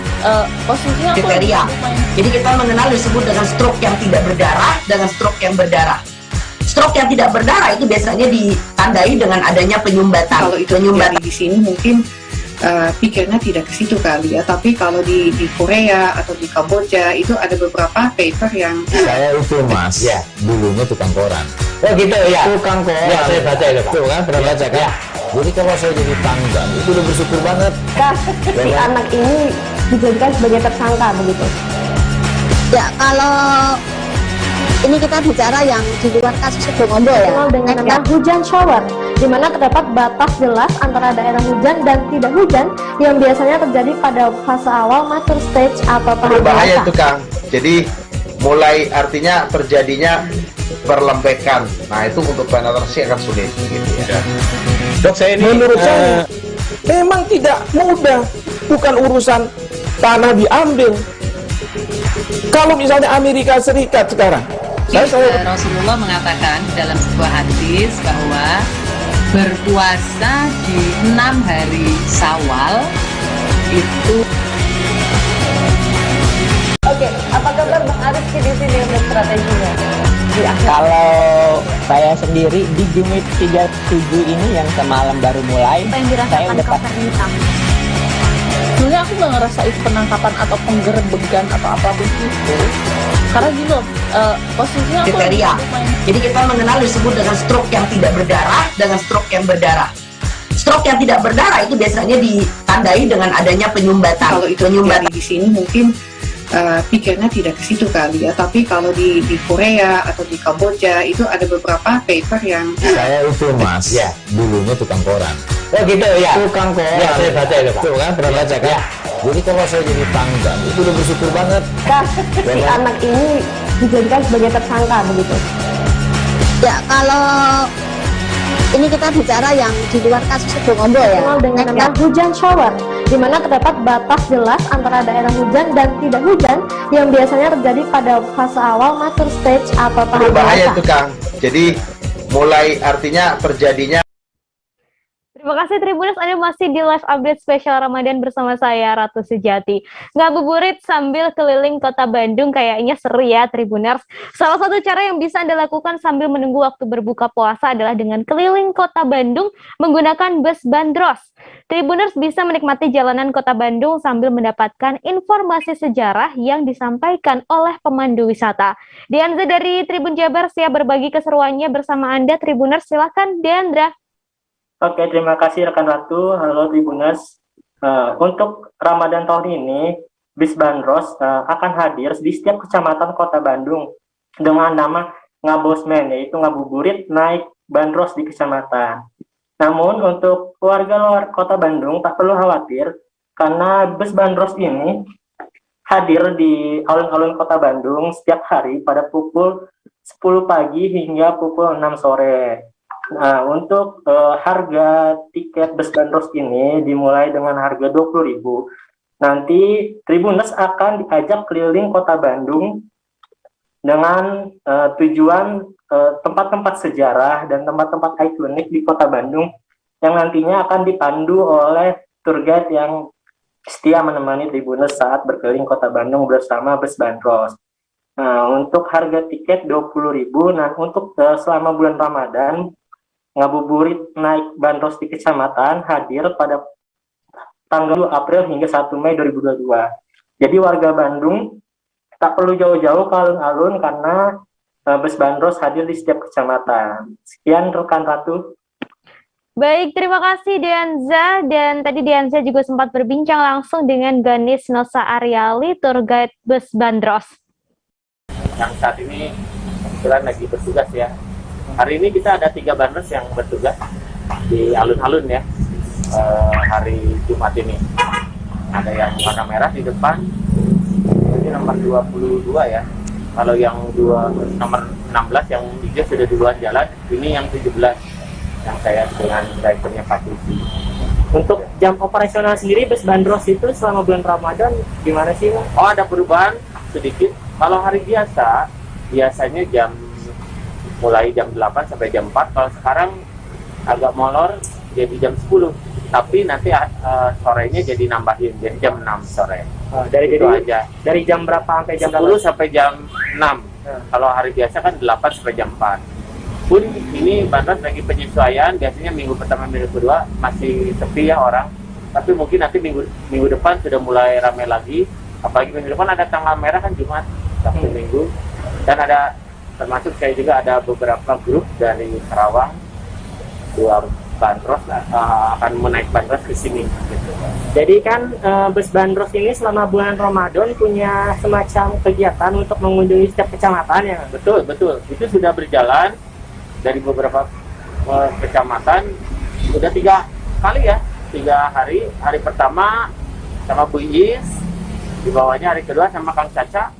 posisinya aku kriteria. Jadi kita mengenal disebut dengan stroke yang tidak berdarah dengan stroke yang berdarah. Stroke yang tidak berdarah itu biasanya ditandai dengan adanya penyumbatan. Kalau itu terjadi di sini mungkin pikirnya tidak ke situ kali ya, tapi kalau di Korea atau di Kamboja itu ada beberapa paper yang Saya itu mas, ya dulunya tukang koran. Oh gitu ya. Tukang koran. Ya saya baca itu pak. Tuh kan pernah baca kan? Ya. Jadi kalau saya jadi tanggal itu udah bersyukur banget. Si anak ini dijadikan sebagai tersangka begitu. Ya kalau ini kita bicara yang di luar kasus Situbondo ya. Dikenal dengan nama hujan shower, di mana terdapat batas jelas antara daerah hujan dan tidak hujan yang biasanya terjadi pada fase awal mature stage atau tahap Berbahaya dewasa. itu Kang. Jadi mulai artinya terjadinya perlembekan. Nah itu untuk penetrasi akan sulit gitu ya. Dok, saya ini menurut saya memang tidak mudah, bukan urusan tanah diambil. Kalau misalnya Amerika Serikat sekarang, Rasulullah mengatakan dalam sebuah hadis bahwa berpuasa di 6 hari Syawal itu. Oke, apa kabar Bang Aris di sini untuk strateginya? Kalau saya sendiri di Jumit 37 ini yang semalam baru mulai, Apa yang saya dirasakan udah kawasan hitam? sebenarnya aku nggak ngerasa itu penangkapan atau penggerebegan atau apapun itu. Karena gini loh, posisinya aku kriteria. Jadi kita mengenal disebut dengan stroke yang tidak berdarah dengan stroke yang berdarah. Stroke yang tidak berdarah itu biasanya ditandai dengan adanya penyumbatan. kalau itu terjadi di sini mungkin pikirnya tidak ke situ kali ya, tapi kalau di Korea atau di Kamboja itu ada beberapa paper yang Saya itu mas, ya dulunya tukang koran. Oh gitu ya. Tukang koran. Ya saya baca itu pak. Tuh kan pernah baca kan? Ya. Jadi kalau saya jadi tanggal itu udah bersyukur banget. Si anak ini dijadikan sebagai tersangka begitu. Ya kalau ini kita bicara yang di luar kasus Situbondo ya. Dikenal dengan nama hujan shower, di mana terdapat batas jelas antara daerah hujan dan tidak hujan yang biasanya terjadi pada fase awal mature stage atau tahap Berbahaya dewasa. itu Kang. Jadi mulai artinya terjadinya. Terima kasih Tribuners, Anda masih di live update spesial Ramadan bersama saya Ratu Sejati. Ngabuburit sambil keliling kota Bandung kayaknya seru ya Tribuners. Salah satu cara yang bisa Anda lakukan sambil menunggu waktu berbuka puasa adalah dengan keliling kota Bandung menggunakan bus bandros. Tribuners bisa menikmati jalanan kota Bandung sambil mendapatkan informasi sejarah yang disampaikan oleh pemandu wisata. Diandra dari Tribun Jabar siap berbagi keseruannya bersama Anda Tribuners. Silakan Diandra. Oke, terima kasih rekan Ratu. Halo Tribuners. Untuk Ramadan tahun ini, bis bandros akan hadir di setiap kecamatan kota Bandung dengan nama Ngabosmen, yaitu ngabuburit naik bandros di kecamatan. Namun untuk warga luar kota Bandung tak perlu khawatir karena bus bandros ini hadir di alun-alun kota Bandung setiap hari pada pukul 10 pagi hingga pukul 6 sore. Nah, untuk harga tiket bus bandros ini dimulai dengan harga 20.000. Nanti Tribuners akan diajak keliling kota Bandung dengan tujuan tempat-tempat sejarah dan tempat-tempat ikonik di kota Bandung yang nantinya akan dipandu oleh tour guide yang setia menemani Tribuners saat berkeliling kota Bandung bersama bus bandros. Nah, untuk harga tiket 20.000. Nah, untuk selama bulan Ramadan, ngabuburit naik bandros di kecamatan hadir pada tanggal 2 April hingga 1 Mei 2022. Jadi warga Bandung tak perlu jauh-jauh ke alun-alun karena bus bandros hadir di setiap kecamatan. Sekian rekan Ratu. Baik, terima kasih Dianza. Dan tadi Dianza juga sempat berbincang langsung dengan Ganis Nosa Aryali, tour guide bus bandros. Yang saat ini kebetulan lagi bertugas ya. Hari ini kita ada 3 bandros yang bertugas di alun-alun ya. Hari Jumat ini ada yang warna merah di depan, ini nomor 22 ya. Kalau yang nomor 16 yang hijau sudah duluan jalan, ini yang 17 yang saya dengan drivernya Pak Tuti. Untuk jam operasional sendiri bus bandros itu selama bulan Ramadan gimana sih, Bang? Oh, ada perubahan sedikit. Kalau hari biasa biasanya mulai jam 8 sampai jam 4. Kalau sekarang agak molor jadi jam 10. Tapi nanti sorenya jadi nambahin, jadi jam 6 sore. Dari itu aja. Dari jam berapa sampai jam 10 sampai jam 6. Kalau hari biasa kan 8 sampai jam 4. Pun ini bandros lagi penyesuaian, biasanya minggu pertama, minggu kedua masih sepi ya orang. Tapi mungkin nanti minggu depan sudah mulai ramai lagi. Apalagi minggu depan ada tanggal merah kan, Jumat, Sabtu Minggu. Dan ada, termasuk saya juga ada beberapa grup dari Karawang, 2 bandros akan menaik bandros ke sini gitu. Jadi kan bus bandros ini selama bulan Ramadan punya semacam kegiatan untuk mengunjungi setiap kecamatan ya? Betul. Itu sudah berjalan dari beberapa kecamatan. Sudah 3 kali ya, 3 hari. Hari pertama sama Bu Is, di bawahnya hari kedua sama Kang Caca.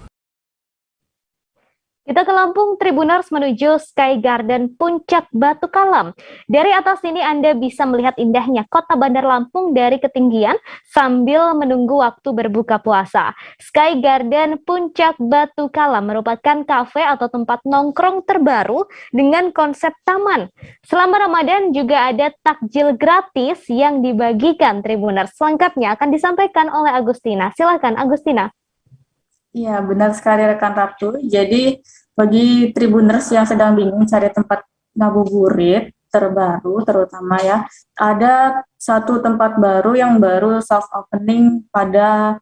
Kita ke Lampung, Tribuners menuju Sky Garden Puncak Batu Kalam. Dari atas ini Anda bisa melihat indahnya kota Bandar Lampung dari ketinggian sambil menunggu waktu berbuka puasa. Sky Garden Puncak Batu Kalam merupakan kafe atau tempat nongkrong terbaru dengan konsep taman. Selama Ramadan juga ada takjil gratis yang dibagikan Tribuners. Selengkapnya akan disampaikan oleh Agustina. Silakan Agustina. Iya, benar sekali rekan Ratu. Jadi bagi Tribuners yang sedang bingung cari tempat ngabuburit terbaru terutama ya, ada satu tempat baru yang baru soft opening pada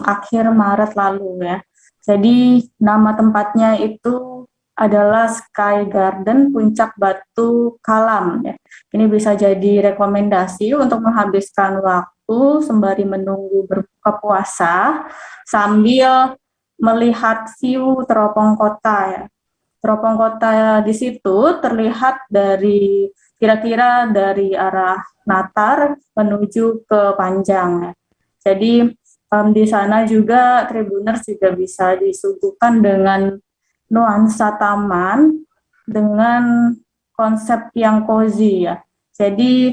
akhir Maret lalu ya. Jadi nama tempatnya itu adalah Sky Garden Puncak Batu Kalam ya. Ini bisa jadi rekomendasi untuk menghabiskan waktu sembari menunggu berbuka puasa sambil melihat view teropong kota ya. Teropong kota di situ terlihat dari kira-kira dari arah Natar menuju ke Panjang ya. Jadi di sana juga Tribuners juga bisa disuguhkan dengan nuansa taman dengan konsep yang cozy ya. Jadi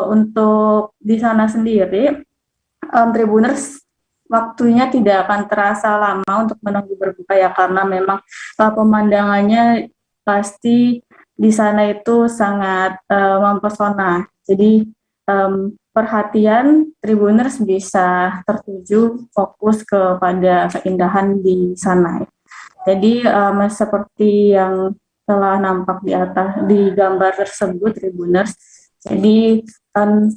untuk di sana sendiri Tribuners waktunya tidak akan terasa lama untuk menunggu berbuka ya, karena memang pemandangannya pasti di sana itu sangat mempesona. Jadi perhatian Tribuners bisa tertuju fokus kepada keindahan di sana. Jadi seperti yang telah nampak di atas di gambar tersebut Tribuners. Jadi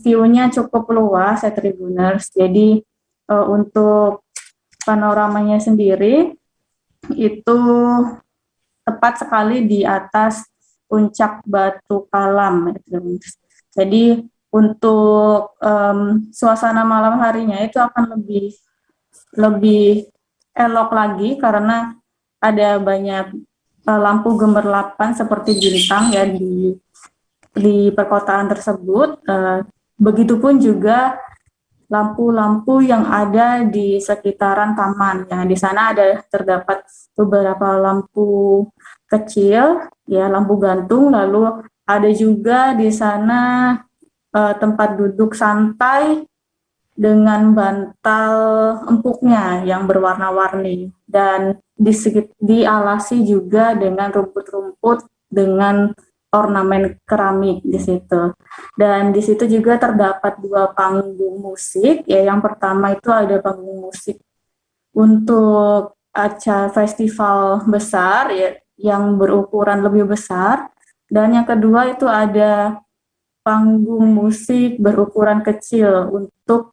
view-nya cukup luas ya Tribuners. Jadi untuk panoramanya sendiri itu tepat sekali di atas puncak Batu Kalam. Jadi untuk suasana malam harinya itu akan lebih elok lagi karena ada banyak lampu gemerlapan seperti bintang ya di perkotaan tersebut. Begitupun juga lampu-lampu yang ada di sekitaran taman. Ya, di sana terdapat beberapa lampu kecil, ya lampu gantung. Lalu ada juga di sana tempat duduk santai dengan bantal empuknya yang berwarna-warni, dan dialasi juga dengan rumput-rumput dengan ornamen keramik di situ. Dan di situ juga terdapat 2 panggung musik. Ya, yang pertama itu ada panggung musik untuk acara festival besar ya, yang berukuran lebih besar, dan yang kedua itu ada panggung musik berukuran kecil untuk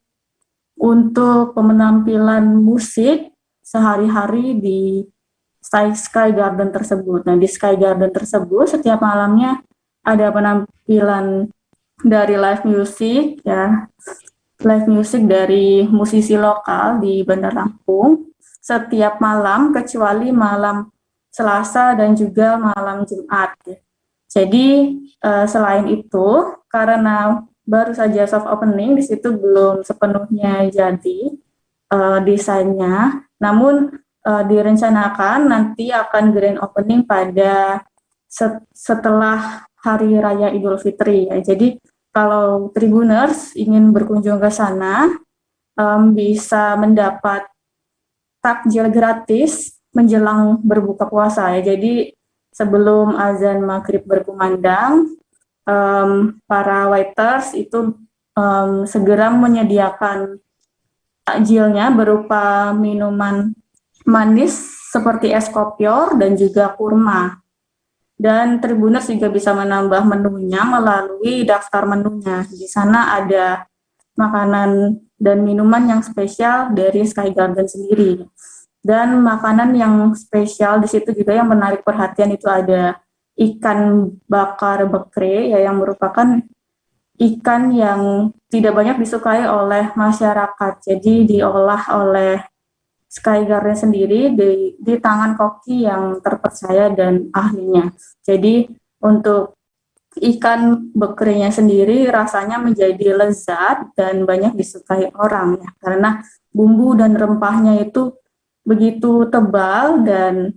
penampilan musik sehari-hari di Sky Garden tersebut. Nah, di Sky Garden tersebut setiap malamnya ada penampilan dari live music ya, live music dari musisi lokal di Bandar Lampung setiap malam kecuali malam Selasa dan juga malam Jumat. Ya. Jadi selain itu, karena baru saja soft opening, di situ belum sepenuhnya jadi desainnya, namun direncanakan nanti akan grand opening pada setelah Hari Raya Idul Fitri. Ya. Jadi kalau Tribuners ingin berkunjung ke sana, bisa mendapat takjil gratis menjelang berbuka puasa. Ya. Jadi sebelum azan maghrib berkumandang, para waiters itu segera menyediakan takjilnya berupa minuman manis seperti es kopior dan juga kurma. Dan Tribuners juga bisa menambah menunya melalui daftar menunya. Di sana ada makanan dan minuman yang spesial dari Sky Garden sendiri. Dan makanan yang spesial di situ juga yang menarik perhatian itu ada ikan bakar bekre, ya, yang merupakan ikan yang tidak banyak disukai oleh masyarakat. Jadi diolah oleh Sky Garden sendiri di tangan koki yang terpercaya dan ahlinya. Jadi untuk ikan bekrenya sendiri rasanya menjadi lezat dan banyak disukai orang ya, karena bumbu dan rempahnya itu begitu tebal dan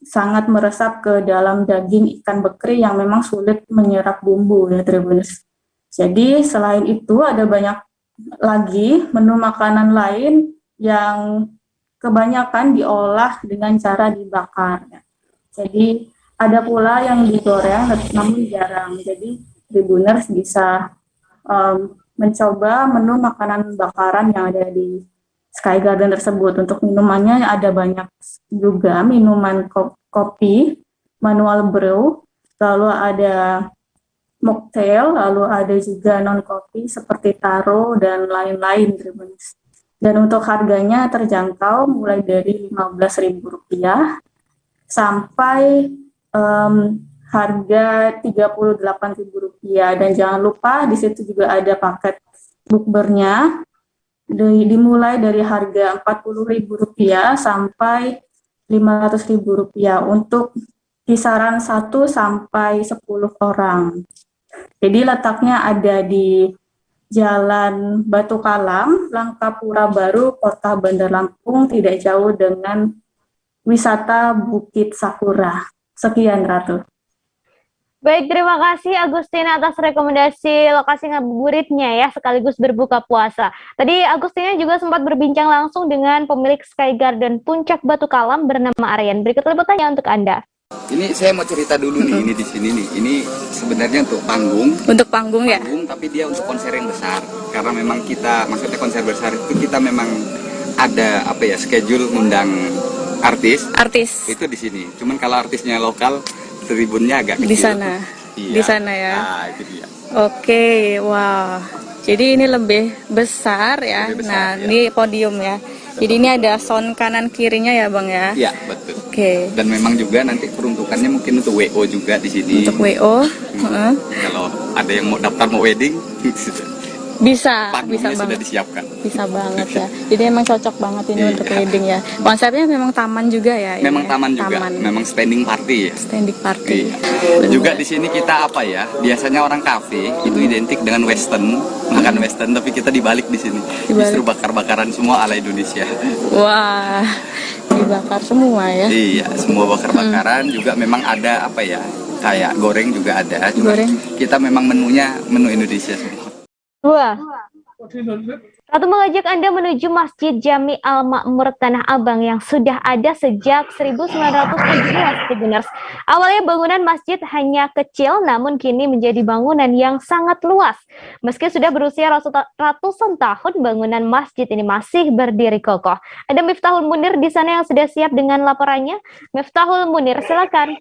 sangat meresap ke dalam daging ikan bekri yang memang sulit menyerap bumbu ya Tribuners. Jadi selain itu ada banyak lagi menu makanan lain yang kebanyakan diolah dengan cara dibakar. Ya. Jadi ada pula yang digoreng namun jarang. Jadi Tribuners bisa mencoba menu makanan bakaran yang ada di Sky Garden tersebut. Untuk minumannya ada banyak juga, minuman kopi, manual brew, lalu ada mocktail, lalu ada juga non-kopi seperti taro dan lain-lain. Dan untuk harganya terjangkau mulai dari Rp15.000 sampai harga Rp38.000. Dan jangan lupa di situ juga ada paket bukbernya, dimulai dari harga Rp40.000 sampai Rp500.000 untuk kisaran 1 sampai 10 orang. Jadi letaknya ada di Jalan Batu Kalam, Langkapura Baru, Kota Bandar Lampung, tidak jauh dengan wisata Bukit Sakura. Sekian, Ratu. Baik, terima kasih Agustina atas rekomendasi lokasi ngabuburitnya ya, sekaligus berbuka puasa. Tadi Agustina juga sempat berbincang langsung dengan pemilik Sky Garden Puncak Batu Kalam bernama Aryan. Berikut liputannya untuk Anda. Ini saya mau cerita dulu nih, ini di sini nih. Ini sebenarnya untuk panggung. Untuk panggung ya? Panggung, tapi dia untuk konser yang besar. Karena memang kita, maksudnya konser besar itu kita memang ada schedule undang artis. Artis. Itu di sini. Cuman kalau artisnya lokal, tribunnya agak kecil. Di sana. Iya. Di sana ya. Nah, itu dia. Oke, wow. Jadi ini lebih besar ya. Lebih besar, nah, ya. ini podium ya. Jadi ini ada sound kanan kirinya ya, Bang ya. Iya, betul. Oke. Dan memang juga nanti peruntukannya mungkin untuk WO juga di sini. Untuk WO. Kalau ada yang mau daftar mau wedding. Bisa Panggungnya sudah banget. disiapkan. Bisa banget ya. Jadi emang cocok banget ini untuk wedding ya. Konsepnya memang taman juga ya. ini Memang ya? taman juga, memang standing party ya. Standing party. Iya. Juga di sini kita apa ya? Biasanya orang kafe itu identik dengan western, makan western, tapi kita dibalik di sini. Justru bakar-bakaran semua ala Indonesia. Wah, dibakar semua ya. Iya, semua bakar-bakaran juga memang ada apa ya? Kayak goreng juga ada. Cuma kita memang menunya menu Indonesia semua. Wah. Ratu mengajak Anda menuju Masjid Jami Al-Makmur Tanah Abang yang sudah ada sejak 1917, Tribuners. Awalnya bangunan masjid hanya kecil, namun kini menjadi bangunan yang sangat luas. Meski sudah berusia ratusan tahun, bangunan masjid ini masih berdiri kokoh. Ada Miftahul Munir di sana yang sudah siap dengan laporannya. Miftahul Munir, silakan.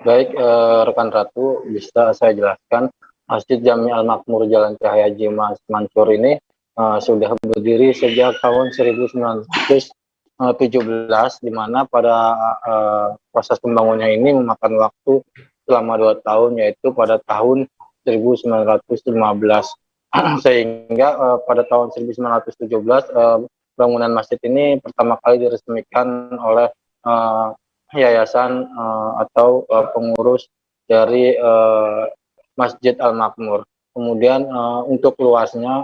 Baik, rekan Ratu, bisa saya jelaskan. Masjid Jami Al-Makmur Jalan Cahaya Jimas Mansur ini sudah berdiri sejak tahun 1917, di mana pada proses pembangunannya ini memakan waktu selama 2 tahun, yaitu pada tahun 1915. Sehingga pada tahun 1917 bangunan masjid ini pertama kali diresmikan oleh yayasan atau pengurus dari Masjid Al-Makmur. Kemudian untuk luasnya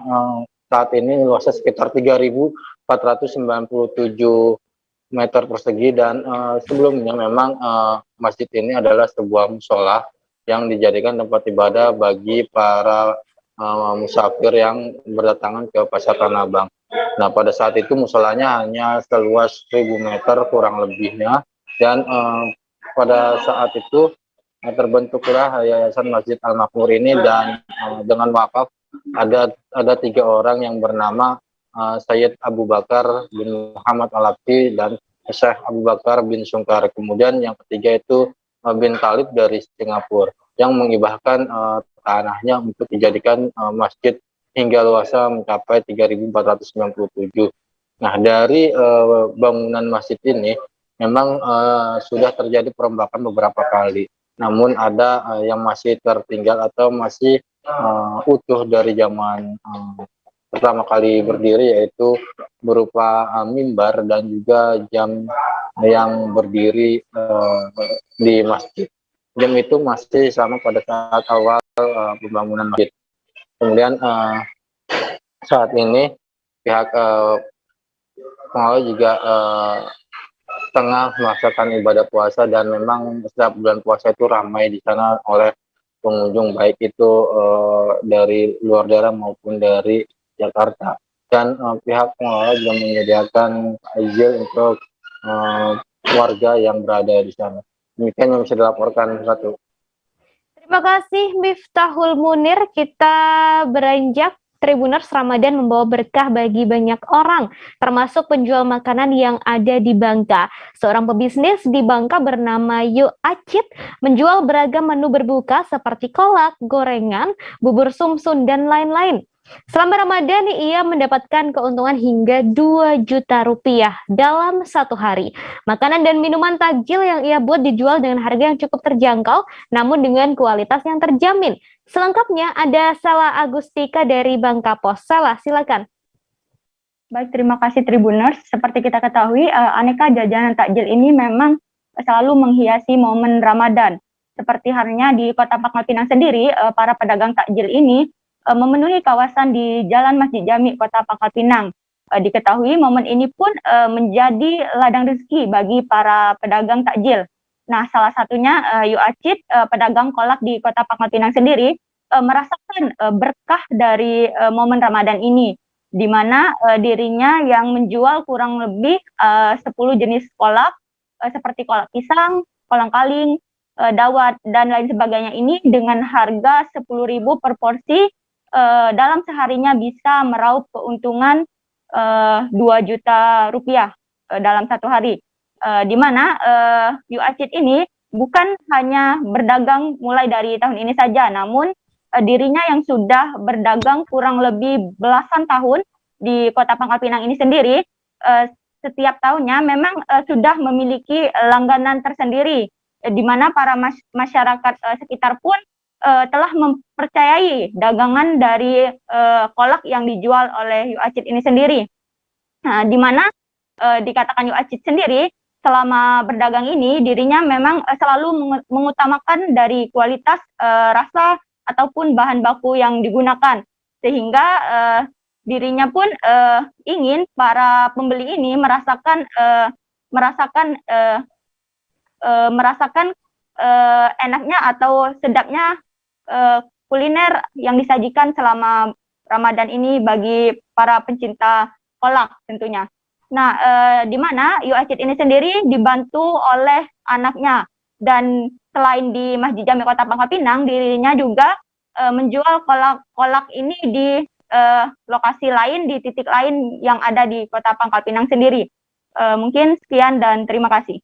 saat ini luasnya sekitar 3.497 meter persegi, dan sebelumnya memang masjid ini adalah sebuah musola yang dijadikan tempat ibadah bagi para musafir yang berdatangan ke Pasar Tanah Abang. Nah, pada saat itu musolanya hanya seluas 1.000 meter kurang lebihnya, dan pada saat itu terbentuklah Yayasan Masjid Al-Makmur ini, dan dengan wakaf ada 3 orang yang bernama Sayyid Abu Bakar bin Muhammad Al-Abdi dan Syekh Abu Bakar bin Sungkar. Kemudian yang ketiga itu bin Talib dari Singapura yang mengibahkan tanahnya untuk dijadikan masjid hingga luasnya mencapai 3.497. Nah, dari bangunan masjid ini memang sudah terjadi perombakan beberapa kali. Namun ada yang masih tertinggal atau masih utuh dari zaman pertama kali berdiri, yaitu berupa mimbar dan juga jam yang berdiri di masjid. Jam itu masih sama pada saat awal pembangunan masjid. Kemudian saat ini pihak pengelola juga tengah melaksanakan ibadah puasa, dan memang setiap bulan puasa itu ramai di sana oleh pengunjung, baik itu dari luar daerah maupun dari Jakarta. Dan pihak pengelola juga menyediakan takjil untuk warga yang berada di sana. Demikian yang bisa dilaporkan, Ratu. Terima kasih Miftahul Munir. Kita beranjak. Tribuners, Ramadan membawa berkah bagi banyak orang, termasuk penjual makanan yang ada di Bangka. Seorang pebisnis di Bangka bernama Yu Acit menjual beragam menu berbuka seperti kolak, gorengan, bubur sumsum, dan lain-lain. Selama Ramadan, ia mendapatkan keuntungan hingga 2 juta rupiah dalam 1 hari. Makanan dan minuman takjil yang ia buat dijual dengan harga yang cukup terjangkau, namun dengan kualitas yang terjamin. Selengkapnya ada Sela Agustika dari Bangka Pos. Sela, silakan. Baik, terima kasih Tribuners. Seperti kita ketahui, aneka jajanan takjil ini memang selalu menghiasi momen Ramadan. Seperti halnya di Kota Pangkal Pinang sendiri, para pedagang takjil ini memenuhi kawasan di Jalan Masjid Jami Kota Pangkal Pinang. Diketahui momen ini pun menjadi ladang rezeki bagi para pedagang takjil. Nah, salah satunya Yu Acit, pedagang kolak di Kota Pangkal Pinang sendiri, merasakan berkah dari momen Ramadan ini, di mana dirinya yang menjual kurang lebih 10 jenis kolak, seperti kolak pisang, kolang-kaling, dawat, dan lain sebagainya ini dengan harga 10.000 per porsi. Dalam seharinya bisa meraup keuntungan 2 juta rupiah dalam 1 hari. Di mana Yu Acit ini bukan hanya berdagang mulai dari tahun ini saja, namun dirinya yang sudah berdagang kurang lebih belasan tahun di Kota Pangkal Pinang ini sendiri, setiap tahunnya memang sudah memiliki langganan tersendiri, di mana para masyarakat sekitar pun telah mempercayai dagangan dari kolak yang dijual oleh Yuacit ini sendiri. Nah, di mana dikatakan Yuacit sendiri selama berdagang ini dirinya memang selalu mengutamakan dari kualitas rasa ataupun bahan baku yang digunakan, sehingga dirinya pun ingin para pembeli ini merasakan enaknya atau sedapnya kuliner yang disajikan selama Ramadan ini bagi para pencinta kolak tentunya. Nah, di mana Yuacit ini sendiri dibantu oleh anaknya, dan selain di Masjid Jami Kota Pangkal Pinang, dirinya juga menjual kolak ini di lokasi lain, di titik lain yang ada di Kota Pangkal Pinang sendiri. Mungkin sekian dan terima kasih.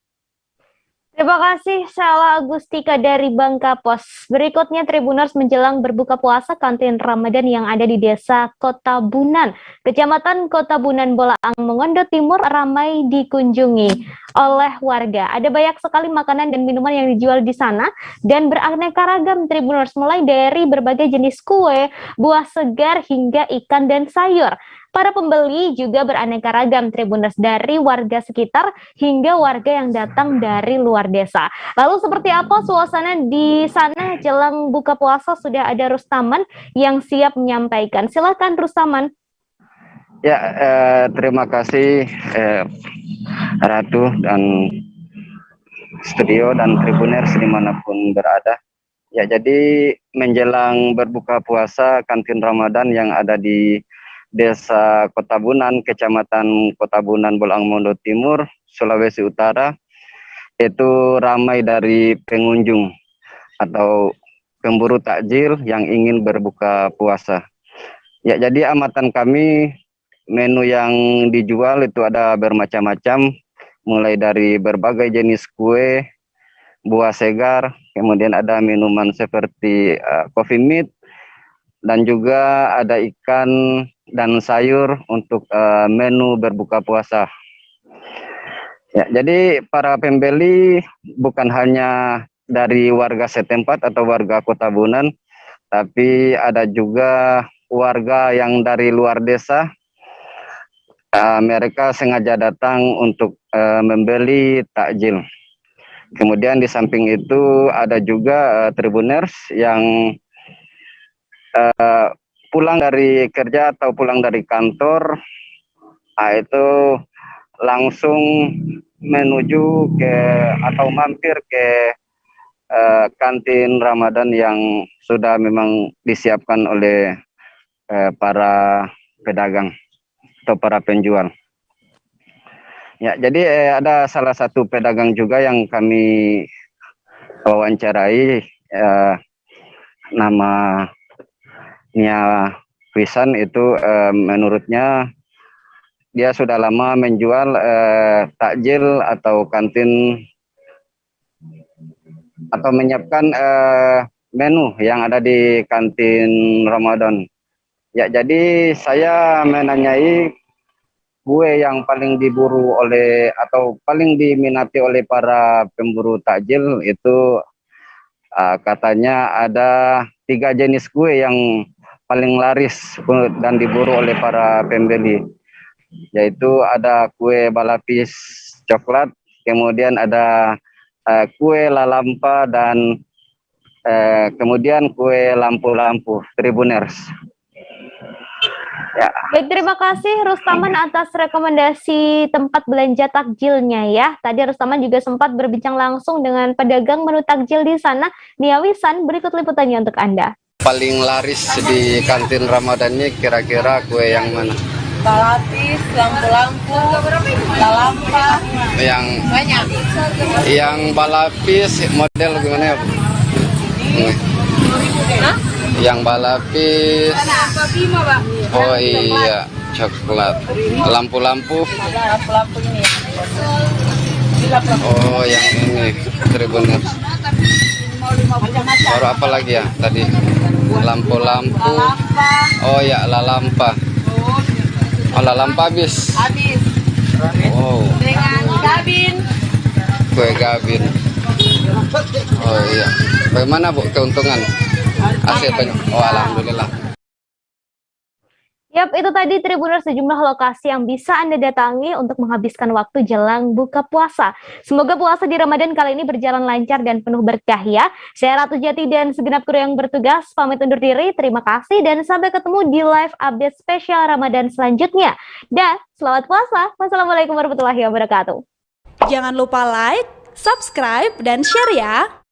Terima kasih Sela Agustika dari Bangka Pos. Berikutnya Tribuners menjelang berbuka puasa kantin Ramadan yang ada di Desa Kota Bunan, Kecamatan Kota Bunan, Bolaang, Mongondo Timur ramai dikunjungi oleh warga. Ada banyak sekali makanan dan minuman yang dijual di sana dan beraneka ragam Tribuners, mulai dari berbagai jenis kue, buah segar hingga ikan dan sayur. Para pembeli juga beraneka ragam Tribuners, dari warga sekitar hingga warga yang datang dari luar desa. Lalu seperti apa suasana di sana jelang buka puasa? Sudah ada Rustaman yang siap menyampaikan. Silakan Rustaman. Ya, terima kasih Ratu dan studio dan Tribuners dimanapun berada. Ya, jadi menjelang berbuka puasa kantin Ramadan yang ada di Desa Kota Bunan, Kecamatan Kota Bunan, Bolaang, Mongondo Timur, Sulawesi Utara, itu ramai dari pengunjung atau pemburu takjil yang ingin berbuka puasa. Ya, jadi amatan kami menu yang dijual itu ada bermacam-macam, mulai dari berbagai jenis kue, buah segar, kemudian ada minuman seperti coffee meat, dan juga ada ikan dan sayur untuk menu berbuka puasa. Ya, jadi para pembeli bukan hanya dari warga setempat atau warga Kota Bunan, tapi ada juga warga yang dari luar desa. Mereka sengaja datang untuk membeli takjil. Kemudian di samping itu ada juga Tribuners yang pulang dari kerja atau pulang dari kantor, itu langsung menuju ke atau mampir ke kantin Ramadan yang sudah memang disiapkan oleh para pedagang atau para penjual. Ya, jadi ada salah satu pedagang juga yang kami wawancarai, namanya Wisan, itu menurutnya dia sudah lama menjual takjil atau kantin atau menyiapkan menu yang ada di kantin Ramadan. Ya, jadi saya menanyai kue yang paling diburu oleh atau paling diminati oleh para pemburu takjil itu, katanya ada 3 jenis kue yang paling laris dan diburu oleh para pembeli, yaitu ada kue balapis coklat, kemudian ada kue lalampa, dan kemudian kue lampu-lampu Tribuners. Ya. Baik, terima kasih Rustaman atas rekomendasi tempat belanja takjilnya ya. Tadi Rustaman juga sempat berbincang langsung dengan pedagang menu takjil di sana. Nia Wisan, berikut liputannya untuk Anda. Paling laris di kantin Ramadan ini kira-kira kue yang mana? Balapis, lampu-lampu, lalampa. Yang banyak. Yang balapis model gimana ya? Hah? Yang balapis. Oh iya, coklat. Lampu-lampu. Lampu-lampu ini. Oh, yang ini Tribuners. Baru apa lagi ya tadi? Lampu-lampu. Oh ya, lalampa. Oh, lalampa habis. Habis. Oh. Dengan gabin. Kue gabin. Oh iya. Bagaimana Bu keuntungan? Alhamdulillah. Yap, itu tadi Tribuners sejumlah lokasi yang bisa Anda datangi untuk menghabiskan waktu jelang buka puasa. Semoga puasa di Ramadan kali ini berjalan lancar dan penuh berkah ya. Saya Ratu Jati dan segenap kru yang bertugas pamit undur diri. Terima kasih dan sampai ketemu di live update spesial Ramadan selanjutnya. Dan selamat puasa. Wassalamualaikum warahmatullahi wabarakatuh. Jangan lupa like, subscribe, dan share ya.